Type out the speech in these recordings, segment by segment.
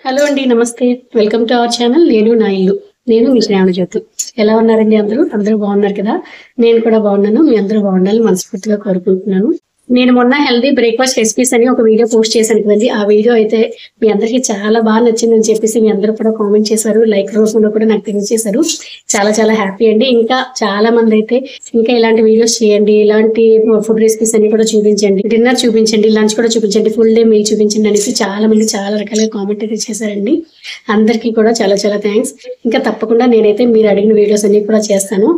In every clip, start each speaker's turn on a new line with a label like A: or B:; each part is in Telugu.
A: హలో అండి, నమస్తే. Welcome to our channel. నేను నా ఇల్లు. నేను మీ శ్రావణ జ్యోతి. ఎలా ఉన్నారండి అందరూ బాగున్నారు కదా? నేను కూడా బాగున్నాను. మీ అందరూ బాగుండాలని మనస్ఫూర్తిగా కోరుకుంటున్నాను. నేను మొన్న హెల్దీ బ్రేక్ఫాస్ట్ రెసిపీస్ అని ఒక వీడియో పోస్ట్ చేశాను కదండి. ఆ వీడియో అయితే మీ అందరికీ చాలా బాగా నచ్చిందని చెప్పేసి మీ అందరూ కూడా కామెంట్ చేశారు. లైక్ రూపంలో కూడా నాకు తెలియజేశారు. చాలా చాలా హ్యాపీ అండి. ఇంకా చాలా మంది అయితే ఇంకా ఇలాంటి వీడియోస్ చేయండి, ఇలాంటి ఫుడ్ రెసిపీస్ అన్ని కూడా చూపించండి, డిన్నర్ చూపించండి, లంచ్ కూడా చూపించండి, ఫుల్ డే మీల్ చూపించండి అనేసి చాలా మంది చాలా రకాలుగా కామెంట్ అయితే చేశారండి. అందరికీ కూడా చాలా చాలా థ్యాంక్స్. ఇంకా తప్పకుండా నేనైతే మీరు అడిగిన వీడియోస్ అన్ని కూడా చేస్తాను.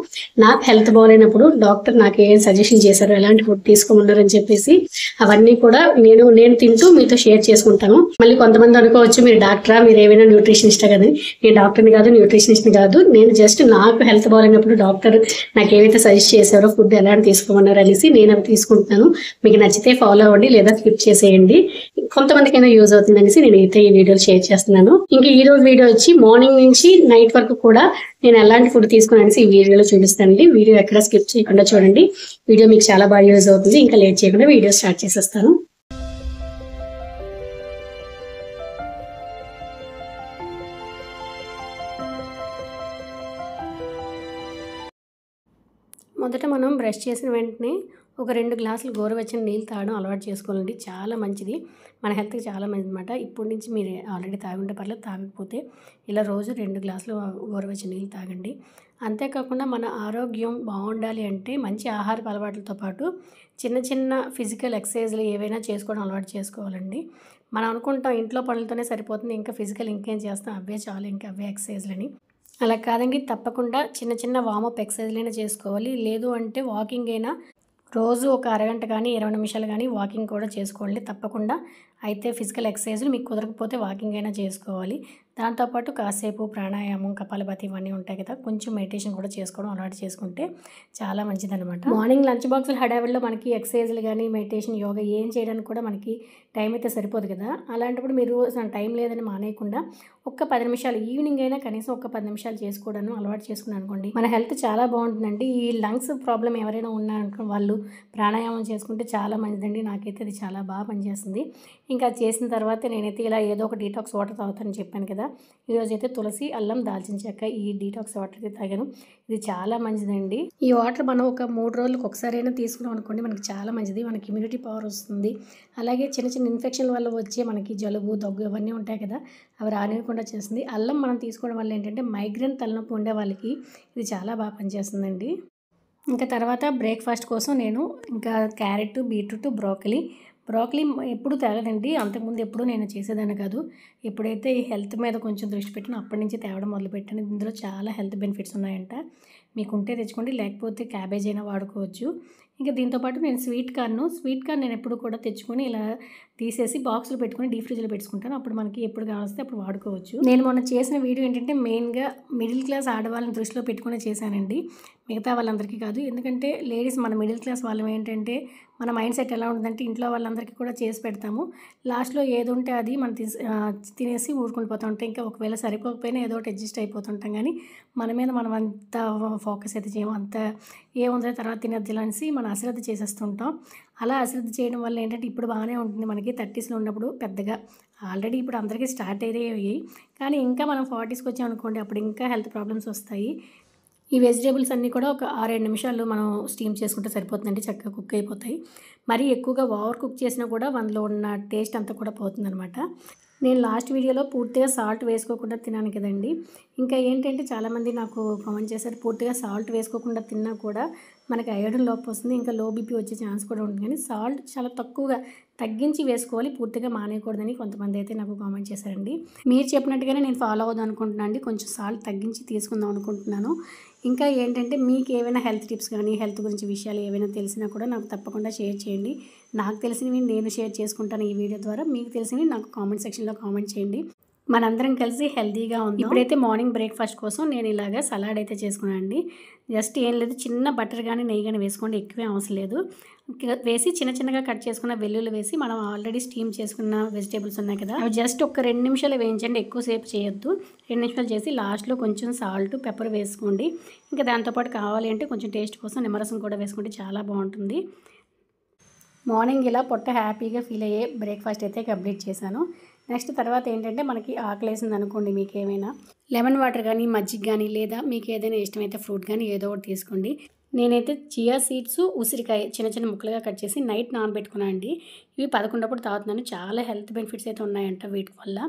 A: నాకు హెల్త్ బాగాలేనప్పుడు డాక్టర్ నాకు ఏం సజెషన్ చేశారు, ఎలాంటి ఫుడ్ తీసుకోమన్నారని చెప్పేసి అవన్నీ కూడా నేను తింటూ మీతో షేర్ చేసుకుంటాను. మళ్ళీ కొంతమంది అనుకోవచ్చు, మీరు డాక్టరా, మీరు ఏమైనా న్యూట్రిషనిస్టా కదా? నేను డాక్టర్ని కాదు, న్యూట్రిషనిస్ట్ని కాదు. నేను జస్ట్ నాకు హెల్త్ బాగాలేనప్పుడు డాక్టర్ నాకు ఏవైతే సజెస్ట్ చేశారో ఫుడ్ ఎలాంటి తీసుకోమన్నారు అనేసి నేను అవి తీసుకుంటున్నాను. మీకు నచ్చితే ఫాలో అవ్వండి, లేదా స్కిప్ చేసేయండి. కొంతమందికైనా యూజ్ అవుతుంది అనేసి నేను అయితే ఈ వీడియోలు షేర్ చేస్తున్నాను. ఇంకా ఈ రోజు వీడియో వచ్చి మార్నింగ్ నుంచి నైట్ వరకు కూడా నేను ఎలాంటి ఫుడ్ తీసుకున్నాను అనేసి ఈ వీడియోలో చూపిస్తానండి. వీడియో ఎక్కడ స్కిప్ చేయకుండా చూడండి. వీడియో మీకు చాలా బాగా యూజ్ అవుతుంది. ఇంకా లేట్ చేయకుండా వీడియో స్టార్ట్ చేసేస్తాను. మొదట మనం బ్రష్ చేసిన వెంటనే ఒక 2 గ్లాసులు గోరువెచ్చని నీళ్ళు తాగడం అలవాటు చేసుకోవాలండి. చాలా మంచిది, మన హెల్త్కి చాలా మంచిది అనమాట. ఇప్పటి నుంచి మీరు ఆల్రెడీ తాగుంటే పర్లేదు, తాగకపోతే ఇలా రోజు 2 గ్లాసులు గోరువెచ్చని నీళ్ళు తాగండి. అంతేకాకుండా మన ఆరోగ్యం బాగుండాలి అంటే మంచి ఆహారపు అలవాట్లతో పాటు చిన్న చిన్న ఫిజికల్ ఎక్సర్సైజ్లు ఏవైనా చేసుకోవడం అలవాటు చేసుకోవాలండి. మనం అనుకుంటాం ఇంట్లో పనులతోనే సరిపోతుంది, ఇంకా ఫిజికల్ ఇంకేం చేస్తాం, అవే చాలు, ఇంకా అవే ఎక్సర్సైజ్లని. అలా కాదండి, తప్పకుండా చిన్న చిన్న వార్మప్ ఎక్సర్సైజ్లైనా చేసుకోవాలి. లేదు అంటే వాకింగ్ అయినా రోజు ఒక అరగంట కానీ 20 నిమిషాలు కానీ వాకింగ్ కూడా చేసుకోండి తప్పకుండా. అయితే ఫిజికల్ ఎక్సర్సైజ్లు మీకు కుదరకపోతే వాకింగ్ అయినా చేసుకోవాలి. దాంతోపాటు కాసేపు ప్రాణాయామం, కపాలభాతి ఇవన్నీ ఉంటాయి కదా, కొంచెం మెడిటేషన్ కూడా చేసుకోవడం అలవాటు చేసుకుంటే చాలా మంచిదన్నమాట. మార్నింగ్ లంచ్ బాక్సులు హడావిడిలో మనకి ఎక్సర్సైజ్లు కానీ మెడిటేషన్, యోగా ఏం చేయడానికి కూడా మనకి టైం అయితే సరిపోదు కదా. అలాంటప్పుడు మీరు టైం లేదని మానేయకుండా ఒక్క 10 నిమిషాలు ఈవినింగ్ అయినా కనీసం ఒక 10 నిమిషాలు చేసుకోవడం అలవాటు చేసుకున్నాను అనుకోండి, మన హెల్త్ చాలా బాగుంటుందండి. ఈ లంగ్స్ ప్రాబ్లం ఎవరైనా ఉన్నారనుకో వాళ్ళు ప్రాణాయామం చేసుకుంటే చాలా మంచిదండి. నాకైతే అది చాలా బాగా పనిచేస్తుంది. ఇంకా చేసిన తర్వాత నేనైతే ఇలా ఏదో ఒక డీటాక్స్ వాటర్ తాగుతానని చెప్పాను కదా. ఈరోజు అయితే తులసి, అల్లం, దాల్చిన చెక్క ఈ డీటాక్స్ వాటర్ అయితే తాగాను. ఇది చాలా మంచిదండి. ఈ వాటర్ మనం ఒక 3 రోజులకు ఒకసారైనా తీసుకున్నాం అనుకోండి, మనకి చాలా మంచిది. మనకి ఇమ్యూనిటీ పవర్ వస్తుంది. అలాగే చిన్న చిన్న ఇన్ఫెక్షన్ వల్ల వచ్చే మనకి జలుబు, దగ్గు ఇవన్నీ ఉంటాయి కదా, అవి రానివ్వకుండా చేస్తుంది. అల్లం మనం తీసుకోవడం వల్ల ఏంటంటే మైగ్రేన్, తలనొప్పి ఉండే వాళ్ళకి ఇది చాలా బాగా పనిచేస్తుందండి. ఇంకా తర్వాత బ్రేక్ఫాస్ట్ కోసం నేను ఇంకా క్యారెట్, బీట్రూట్, బ్రోకలీ ఎప్పుడు తేలేదండి. అంతకుముందు ఎప్పుడు నేను చేసేదాన్ని కాదు. ఎప్పుడైతే ఈ హెల్త్ మీద కొంచెం దృష్టి పెట్టినా అప్పటి నుంచి తేవడం మొదలుపెట్టాను. ఇందులో చాలా హెల్త్ బెనిఫిట్స్ ఉన్నాయంట. మీకు ఉంటే తెచ్చుకోండి, లేకపోతే క్యాబేజ్ అయినా వాడుకోవచ్చు. ఇంకా దీంతోపాటు నేను స్వీట్ కార్న్ నేను ఎప్పుడు కూడా తెచ్చుకొని ఇలా తీసేసి బాక్స్లో పెట్టుకొని డీప్ ఫ్రిడ్జ్లో పెట్టుకుంటాను. అప్పుడు మనకి ఎప్పుడు కావాల్సి అప్పుడు వాడుకోవచ్చు. నేను మొన్న చేసిన వీడియో ఏంటంటే మెయిన్గా మిడిల్ క్లాస్ ఆడవాళ్ళని దృష్టిలో పెట్టుకుని చేశానండి, మిగతా వాళ్ళందరికీ కాదు. ఎందుకంటే లేడీస్, మన మిడిల్ క్లాస్ వాళ్ళం ఏంటంటే మన మైండ్ సెట్ ఎలా ఉంటుందంటే ఇంట్లో వాళ్ళందరికీ కూడా చేసి పెడతాము, లాస్ట్లో ఏది ఉంటే అది మనం తినేసి ఊరుకొని పోతూ ఉంటాం. ఇంకా ఒకవేళ సరిపోకపోయినా ఏదో ఒకటి అడ్జస్ట్ అయిపోతుంటాం, కానీ మన మీద మనం అంత ఫోకస్ అయితే చేయము. అంత ఏముందో తర్వాత తినద్దు అనేసి మనం అశ్రద్ధ చేసేస్తుంటాం. అలా అశ్రద్ధ చేయడం వల్ల ఏంటంటే ఇప్పుడు బాగానే ఉంటుంది మనకి 30స్లో ఉన్నప్పుడు పెద్దగా, ఆల్రెడీ ఇప్పుడు అందరికీ స్టార్ట్ అయ్యాయి, కానీ ఇంకా మనం 40స్కి వచ్చామనుకోండి అప్పుడు ఇంకా హెల్త్ ప్రాబ్లమ్స్ వస్తాయి. ఈ వెజిటేబుల్స్ అన్నీ కూడా ఒక 6-7 నిమిషాలు మనం స్టీమ్ చేసుకుంటే సరిపోతుందండి, చక్కగా కుక్ అయిపోతాయి. మరీ ఎక్కువగా ఓవర్ కుక్ చేసినా కూడా అందులో ఉన్న టేస్ట్ అంతా కూడా పోతుందనమాట. నేను లాస్ట్ వీడియోలో పూర్తిగా సాల్ట్ వేసుకోకుండా తిన్నాను కదండి. ఇంకా ఏంటంటే చాలామంది నాకు కామెంట్ చేశారు, పూర్తిగా సాల్ట్ వేసుకోకుండా తిన్నా కూడా మనకి ఐరన్ లోపం వస్తుంది, ఇంకా లో బీపీ వచ్చే ఛాన్స్ కూడా ఉంటుంది, కానీ సాల్ట్ చాలా తక్కువగా తగ్గించి వేసుకోవాలి, పూర్తిగా మానేయకూడదని కొంతమంది అయితే నాకు కామెంట్ చేశారండి. మీరు చెప్పినట్టుగానే నేను ఫాలో అవుదాం అనుకుంటున్నాను అండి, కొంచెం సాల్ట్ తగ్గించి తీసుకుందాం అనుకుంటున్నాను. ఇంకా ఏంటంటే మీకు ఏవైనా హెల్త్ టిప్స్ కానీ హెల్త్ గురించి విషయాలు ఏవైనా తెలిసినా కూడా నాకు తప్పకుండా షేర్ చేయండి. నాకు తెలిసినవి నేను షేర్ చేసుకుంటాను ఈ వీడియో ద్వారా. మీకు తెలిసినవి నాకు కామెంట్ సెక్షన్లో కామెంట్ చేయండి. మనందరం కలిసి హెల్తీగా ఉంది. ఇప్పుడైతే మార్నింగ్ బ్రేక్ఫాస్ట్ కోసం నేను ఇలాగ సలాడ్ అయితే చేసుకున్నాను అండి. జస్ట్ ఏం లేదు, చిన్న బటర్ కానీ నెయ్యి కానీ వేసుకోండి, ఎక్కువే అవసరం లేదు. వేసి చిన్న చిన్నగా కట్ చేసుకున్న వెల్లుల్లి వేసి మనం ఆల్రెడీ స్టీమ్ చేసుకున్న వెజిటేబుల్స్ ఉన్నాయి కదా, అవి జస్ట్ ఒక 2 నిమిషాలు వేయించండి, ఎక్కువసేపు చేయొద్దు. 2 నిమిషాలు చేసి లాస్ట్లో కొంచెం సాల్ట్, పెప్పర్ వేసుకోండి. ఇంకా దాంతోపాటు కావాలి అంటే కొంచెం టేస్ట్ కోసం నిమ్మరసం కూడా వేసుకుంటే చాలా బాగుంటుంది. మార్నింగ్ ఇలా పొట్ట హ్యాపీగా ఫీల్ అయ్యే బ్రేక్ఫాస్ట్ అయితే కంప్లీట్ చేశాను. నెక్స్ట్ తర్వాత ఏంటంటే మనకి ఆకలేసింది అనుకోండి, మీకు ఏమైనా లెమన్ వాటర్ కానీ మజ్జిగ కానీ లేదా మీకు ఏదైనా ఇష్టమైతే ఫ్రూట్ కానీ ఏదో ఒకటి తీసుకోండి. నేనైతే చియా సీడ్స్, ఉసిరికాయ చిన్న చిన్న ముక్కలుగా కట్ చేసి నైట్ నానబెట్టుకున్నాను అండి. ఇవి 11 అప్పుడు తాగుతున్నాను. చాలా హెల్త్ బెనిఫిట్స్ అయితే ఉన్నాయంట వీటి వల్ల.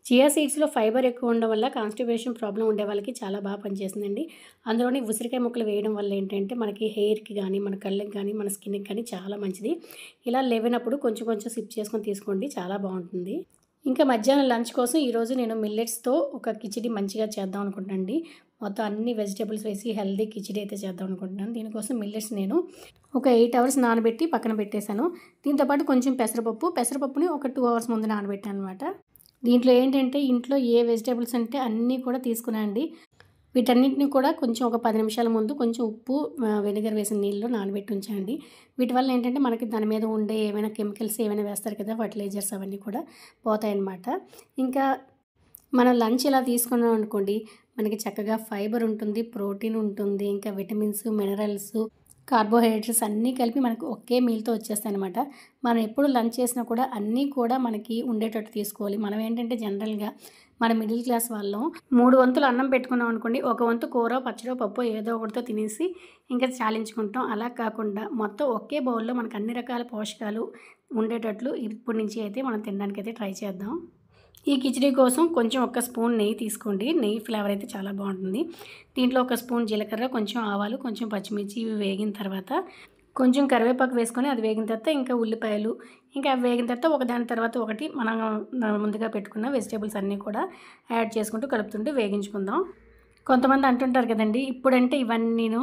A: చియా సీడ్స్లో ఫైబర్ ఎక్కువ ఉండడం వల్ల కాన్స్టిపేషన్ ప్రాబ్లం ఉండే వాళ్ళకి చాలా బాగా పనిచేస్తుందండి. అందులోని ఉసిరికాయ ముక్కలు వేయడం వల్ల ఏంటంటే మనకి హెయిర్కి కానీ మన కళ్ళకి కానీ మన స్కిన్కి కానీ చాలా మంచిది. ఇలా లేవనప్పుడు కొంచెం కొంచెం సిప్ చేసుకొని తీసుకోండి, చాలా బాగుంటుంది. ఇంకా మధ్యాహ్నం లంచ్ కోసం ఈరోజు నేను మిల్లెట్స్తో ఒక కిచిడి మంచిగా చేద్దాం అనుకుంటున్నాను. మొత్తం అన్ని వెజిటేబుల్స్ వేసి హెల్దీ కిచిడి అయితే చేద్దాం అనుకుంటున్నాను. దీనికోసం మిల్లెట్స్ నేను ఒక 8 అవర్స్ నానబెట్టి పక్కన పెట్టేశాను. దీంతోపాటు కొంచెం పెసరపప్పుని ఒక 2 అవర్స్ ముందు నానబెట్టాను అనమాట. దీంట్లో ఏంటంటే ఇంట్లో ఏ వెజిటేబుల్స్ అంటే అన్నీ కూడా తీసుకున్నాండి. వీటన్నిటిని కూడా కొంచెం ఒక 10 నిమిషాల ముందు కొంచెం ఉప్పు, వెనిగర్ వేసిన నీళ్ళలో నానబెట్టి ఉంచండి. వీటి వల్ల ఏంటంటే మనకి దాని మీద ఉండే ఏమైనా కెమికల్స్ ఏమైనా వేస్తారు కదా, ఫర్టిలైజర్స్ అవన్నీ కూడా పోతాయన్నమాట. ఇంకా మనం లంచ్ ఇలా తీసుకున్నాం అనుకోండి, మనకి చక్కగా ఫైబర్ ఉంటుంది, ప్రోటీన్ ఉంటుంది, ఇంకా విటమిన్స్, మినరల్స్, కార్బోహైడ్రేట్స్ అన్నీ కలిపి మనకు ఒకే మీల్తో వచ్చేస్తాయి అనమాట. మనం ఎప్పుడు లంచ్ చేసినా కూడా అన్నీ కూడా మనకి ఉండేటట్టు తీసుకోవాలి. మనం ఏంటంటే జనరల్గా మన మిడిల్ క్లాస్ వాళ్ళం 3 వంతులు అన్నం పెట్టుకున్నాం అనుకోండి, ఒక వంతు కూర, పచ్చడో, పప్పు ఏదో ఒకటితో తినేసి ఇంకా చాలించుకుంటాం. అలా కాకుండా మొత్తం ఒకే బౌల్లో మనకు అన్ని రకాల పోషకాలు ఉండేటట్లు ఇప్పటి నుంచి అయితే మనం తినడానికి అయితే ట్రై చేద్దాం. ఈ కిచిడీ కోసం కొంచెం ఒక స్పూన్ నెయ్యి తీసుకోండి. నెయ్యి ఫ్లేవర్ అయితే చాలా బాగుంటుంది. దీంట్లో ఒక స్పూన్ జీలకర్ర, కొంచెం ఆవాలు, కొంచెం పచ్చిమిర్చి ఇవి వేగిన తర్వాత కొంచెం కరివేపాకు వేసుకొని అది వేగిన తర్వాత ఇంకా ఉల్లిపాయలు, ఇంకా అవి వేగిన తర్వాత ఒకదాని తర్వాత ఒకటి మనం ముందుగా పెట్టుకున్న వెజిటేబుల్స్ అన్నీ కూడా యాడ్ చేసుకుంటూ కలుపుతుంటూ వేగించుకుందాం. కొంతమంది అంటుంటారు కదండి, ఇప్పుడంటే ఇవన్నీను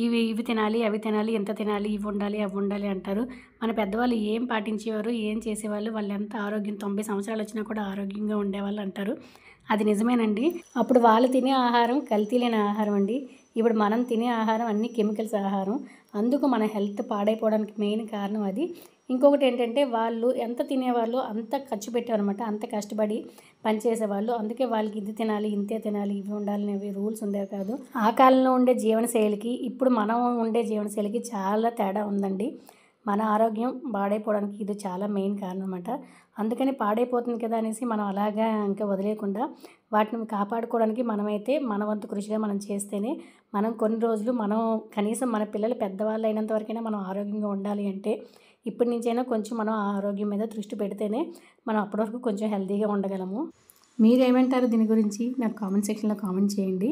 A: ఇవి తినాలి, అవి తినాలి, ఎంత తినాలి, ఇవి ఉండాలి, అవి ఉండాలి అంటారు. మన పెద్దవాళ్ళు ఏం పాటించేవారు, ఏం చేసేవాళ్ళు, వాళ్ళు ఎంత ఆరోగ్యం 90 సంవత్సరాలు వచ్చినా కూడా ఆరోగ్యంగా ఉండేవాళ్ళు అంటారు. అది నిజమేనండి. అప్పుడు వాళ్ళు తినే ఆహారం కల్తీ లేని ఆహారం అండి. ఇప్పుడు మనం తినే ఆహారం అన్ని కెమికల్స్ ఆహారం. అందుకు మన హెల్త్ పాడైపోవడానికి మెయిన్ కారణం అది. ఇంకొకటి ఏంటంటే వాళ్ళు ఎంత తినేవాళ్ళు అంత ఖర్చు పెట్టారనమాట, అంత కష్టపడి పనిచేసేవాళ్ళు. అందుకే వాళ్ళకి ఇది తినాలి, ఇంతే తినాలి, ఇవి ఉండాలి అనేవి రూల్స్ ఉండేవి కాదు. ఆ కాలంలో ఉండే జీవనశైలికి ఇప్పుడు మనం ఉండే జీవనశైలికి చాలా తేడా ఉందండి. మన ఆరోగ్యం పాడైపోవడానికి ఇది చాలా మెయిన్ కారణం అనమాట. అందుకని పాడైపోతుంది కదా అనేసి మనం అలాగా ఇంకా వదిలేయకుండా వాటిని కాపాడుకోవడానికి మనమైతే మన వంతు కృషిగా మనం చేస్తేనే మనం కొన్ని రోజులు మనం కనీసం మన పిల్లలు పెద్దవాళ్ళు అయినంత వరకైనా మనం ఆరోగ్యంగా ఉండాలి అంటే ఇప్పటి నుంచైనా కొంచెం మనం ఆరోగ్యం మీద దృష్టి పెడితేనే మనం అప్పటి వరకు కొంచెం హెల్తీగా ఉండగలము. మీరేమంటారు దీని గురించి నాకు కామెంట్ సెక్షన్లో కామెంట్ చేయండి.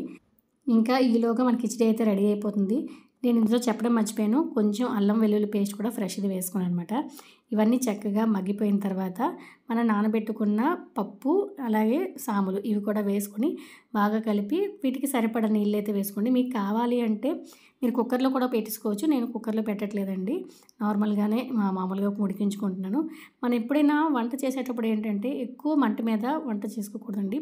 A: ఇంకా ఈలోగా మన కిచిడి అయితే రెడీ అయిపోతుంది. నేను ఇందులో చెప్పడం మర్చిపోయాను, కొంచెం అల్లం వెల్లుల్లి పేస్ట్ కూడా ఫ్రెష్ది వేసుకున్నాను అనమాట. ఇవన్నీ చక్కగా మగ్గిపోయిన తర్వాత మనం నానబెట్టుకున్న పప్పు అలాగే సాములు ఇవి కూడా వేసుకొని బాగా కలిపి వీటికి సరిపడా నీళ్ళు అయితే వేసుకోండి. మీకు కావాలి అంటే మీరు కుక్కర్లో కూడా పెట్టేసుకోవచ్చు. నేను కుక్కర్లో పెట్టట్లేదండి, నార్మల్గానే మామూలుగా ఉడికించుకుంటున్నాను. మనం ఎప్పుడైనా వంట చేసేటప్పుడు ఏంటంటే ఎక్కువ మంట మీద వంట చేసుకోకూడదండి.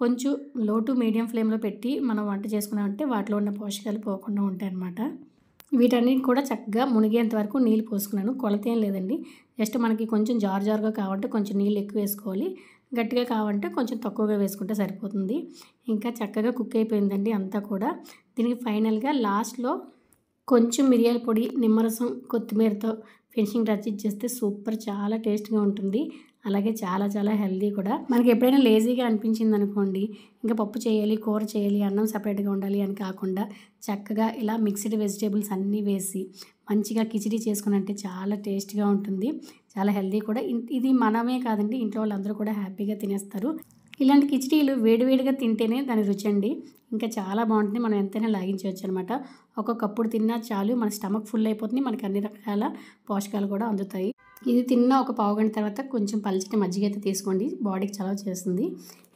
A: కొంచెం లో టు మీడియం ఫ్లేమ్లో పెట్టి మనం వంట చేసుకున్నామంటే వాటిలో ఉన్న పోషకాలు పోకుండా ఉంటాయి అన్నమాట. వీటన్నిటిని కూడా చక్కగా మునిగేంత వరకు నీళ్ళు పోసుకున్నాను. కొలత ఏం లేదండి, జస్ట్ మనకి కొంచెం జారుగా కావాలంటే కొంచెం నీళ్ళు ఎక్కువ వేసుకోవాలి, గట్టిగా కావాలంటే కొంచెం తక్కువగా వేసుకుంటే సరిపోతుంది. ఇంకా చక్కగా కుక్ అయిపోయిందండి అంతా కూడా. దీనికి ఫైనల్గా లాస్ట్లో కొంచెం మిరియాల పొడి, నిమ్మరసం, కొత్తిమీరతో ఫినిషింగ్ టచ్ ఇచ్చేస్తే సూపర్, చాలా టేస్ట్గా ఉంటుంది. అలాగే చాలా చాలా హెల్దీ కూడా. మనకి ఎప్పుడైనా లేజీగా అనిపించింది అనుకోండి, ఇంకా పప్పు చేయాలి, కూర చేయాలి, అన్నం సపరేట్గా ఉండాలి అని కాకుండా చక్కగా ఇలా మిక్స్డ్ వెజిటేబుల్స్ అన్నీ వేసి మంచిగా కిచిడి చేసుకున్నంటే చాలా టేస్ట్గా ఉంటుంది, చాలా హెల్దీ కూడా. ఇది మనమే కాదండి, ఇంట్లో వాళ్ళందరూ కూడా హ్యాపీగా తినేస్తారు. ఇలాంటి కిచిడీలు వేడివేడిగా తింటేనే దాని రుచి అండి, ఇంకా చాలా బాగుంటుంది. మనం ఎంతైనా లాగించవచ్చు అనమాట. ఒక్కొక్కప్పుడు తిన్నా చాలు, మన స్టమక్ ఫుల్ అయిపోతుంది, మనకి అన్ని రకాల పోషకాలు కూడా అందుతాయి. ఇది తిన్న ఒక పావు గంట తర్వాత కొంచెం పల్చటి మజ్జిగ అయితే తీసుకోండి, బాడీకి చలవ చేస్తుంది.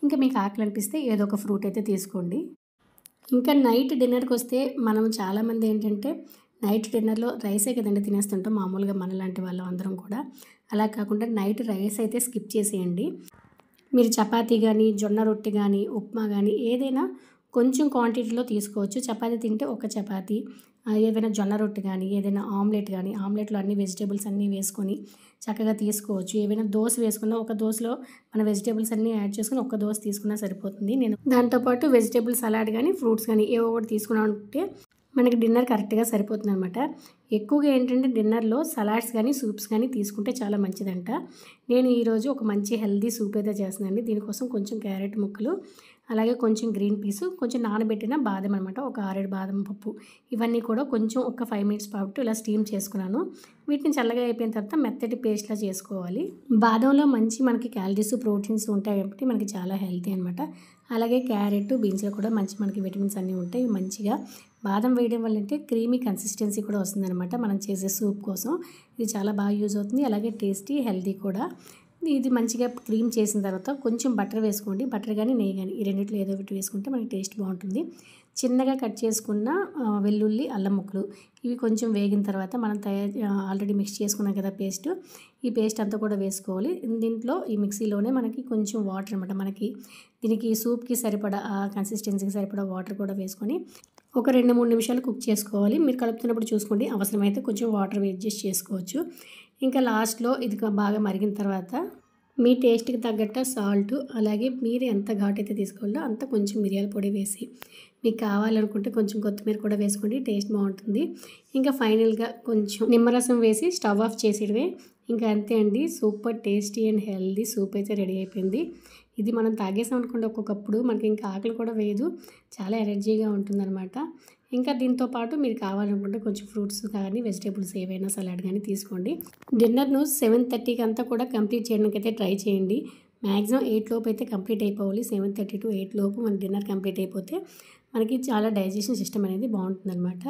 A: ఇంకా మీకు ఆకలి అనిపిస్తే ఏదో ఒక ఫ్రూట్ అయితే తీసుకోండి. ఇంకా నైట్ డిన్నర్కి వస్తే మనం చాలామంది ఏంటంటే నైట్ డిన్నర్లో రైసే కదండి తినేస్తుంటాం, మామూలుగా మనలాంటి వాళ్ళం అందరం కూడా. అలా కాకుండా నైట్ రైస్ అయితే స్కిప్ చేసేయండి. మీరు చపాతీ కానీ, జొన్న రొట్టె కానీ, ఉప్మా కానీ ఏదైనా కొంచెం క్వాంటిటీలో తీసుకోవచ్చు. చపాతీ తింటే ఒక చపాతీ, ఏదైనా జొన్న రొట్టె కానీ, ఏదైనా ఆమ్లెట్ కానీ, ఆమ్లెట్లో అన్ని వెజిటేబుల్స్ అన్నీ వేసుకొని చక్కగా తీసుకోవచ్చు. ఏవైనా దోశ వేసుకున్నా ఒక దోశలో మన వెజిటేబుల్స్ అన్నీ యాడ్ చేసుకుని ఒక దోశ తీసుకున్నా సరిపోతుంది. నేను దాంతోపాటు వెజిటేబుల్ సలాడ్ కానీ, ఫ్రూట్స్ కానీ ఏవో ఒకటి తీసుకున్నా ఉంటే మనకి డిన్నర్ కరెక్ట్గా సరిపోతుంది అనమాట. ఎక్కువగా ఏంటంటే డిన్నర్లో సలాడ్స్ కానీ సూప్స్ కానీ తీసుకుంటే చాలా మంచిదంట. నేను ఈరోజు ఒక మంచి హెల్దీ సూప్ అయితే చేస్తున్నానండి. దీనికోసం కొంచెం క్యారెట్ ముక్కలు, అలాగే కొంచెం గ్రీన్ పీస్, కొంచెం నానబెట్టిన బాదం అనమాట, ఒక 6 బాదం పప్పు, ఇవన్నీ కూడా కొంచెం ఒక 5 మినిట్స్ పాటు ఇలా స్టీమ్ చేసుకున్నాను. వీటిని చల్లగా అయిపోయిన తర్వాత మెత్తటి పేస్ట్లా చేసుకోవాలి. బాదంలో మంచి మనకి క్యాలరీస్, ప్రోటీన్స్ ఉంటాయి కాబట్టి మనకి చాలా హెల్తీ అనమాట. అలాగే క్యారెట్, బీన్స్లో కూడా మంచి మనకి విటమిన్స్ అన్నీ ఉంటాయి. మంచిగా బాదం వేయడం వల్ల అంటే క్రీమీ కన్సిస్టెన్సీ కూడా వస్తుందన్నమాట మనం చేసే సూప్ కోసం. ఇది చాలా బాగా యూజ్ అవుతుంది. అలాగే టేస్టీ, హెల్తీ కూడా. ఇది మంచిగా క్రీమ్ చేసిన తర్వాత కొంచెం బటర్ వేసుకోండి. బటర్ కానీ నెయ్యి కానీ ఈ రెండిట్లో ఏదో ఒకటి వేసుకుంటే మనకి టేస్ట్ బాగుంటుంది. చిన్నగా కట్ చేసుకున్న వెల్లుల్లి, అల్లం ముక్కలు, ఇవి కొంచెం వేగిన తర్వాత మనం ఆల్రెడీ మిక్స్ చేసుకున్నాం కదా పేస్ట్, ఈ పేస్ట్ అంతా కూడా వేసుకోవాలి. దీంట్లో ఈ మిక్సీలోనే మనకి కొంచెం వాటర్ అనమాట, మనకి దీనికి సూప్కి సరిపడా కన్సిస్టెన్సీకి సరిపడా వాటర్ కూడా వేసుకొని ఒక 2-3 నిమిషాలు కుక్ చేసుకోవాలి. మీరు కలుపుతున్నప్పుడు చూసుకోండి, అవసరమైతే కొంచెం వాటర్ అడ్జస్ట్ చేసుకోవచ్చు. ఇంకా లాస్ట్లో ఇది బాగా మరిగిన తర్వాత మీ టేస్ట్కి తగ్గట్టు సాల్ట్, అలాగే మీరు ఎంత ఘాటు అయితే తీసుకోవాలో అంత కొంచెం మిరియాల పొడి వేసి, మీకు కావాలనుకుంటే కొంచెం కొత్తిమీర కూడా వేసుకోండి, టేస్ట్ బాగుంటుంది. ఇంకా ఫైనల్గా కొంచెం నిమ్మరసం వేసి స్టవ్ ఆఫ్ చేసేయడమే. ఇంకా అంతే అండి, super tasty and healthy soup అయితే రెడీ అయిపోయింది. ఇది మనం తాగేసాం అనుకోండి ఒక్కొక్కప్పుడు మనకి ఇంకా ఆకలి కూడా వేయదు, చాలా ఎనర్జీగా ఉంటుందన్నమాట. ఇంకా దీంతో పాటు మీరు కావాలనుకుంటే కొంచెం ఫ్రూట్స్ కానీ వెజిటేబుల్స్ ఏవైనా సలాడ్ కానీ తీసుకోండి. డిన్నర్ను 7:30కి అంతా కూడా కంప్లీట్ చేయడానికి అయితే ట్రై చేయండి. మ్యాక్సిమం 8 లోపు అయితే కంప్లీట్ అయిపోవాలి. 7:30 to 8 లోపు మన డిన్నర్ కంప్లీట్ అయిపోతే మనకి చాలా డైజెషన్ సిస్టమ్ అనేది బాగుంటుందన్నమాట.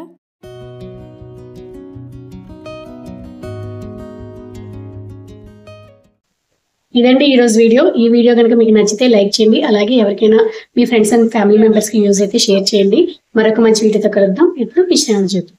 A: ఇదండి ఈరోజు వీడియో. ఈ వీడియో కనుక మీకు నచ్చితే లైక్ చేయండి. అలాగే ఎవరికైనా మీ ఫ్రెండ్స్ అండ్ ఫ్యామిలీ మెంబర్స్కి యూజ్ అయితే షేర్ చేయండి. మరొక మంచి వీడియోతో కలుద్దాం. ఎప్పుడు విషయాలు చూద్దాం.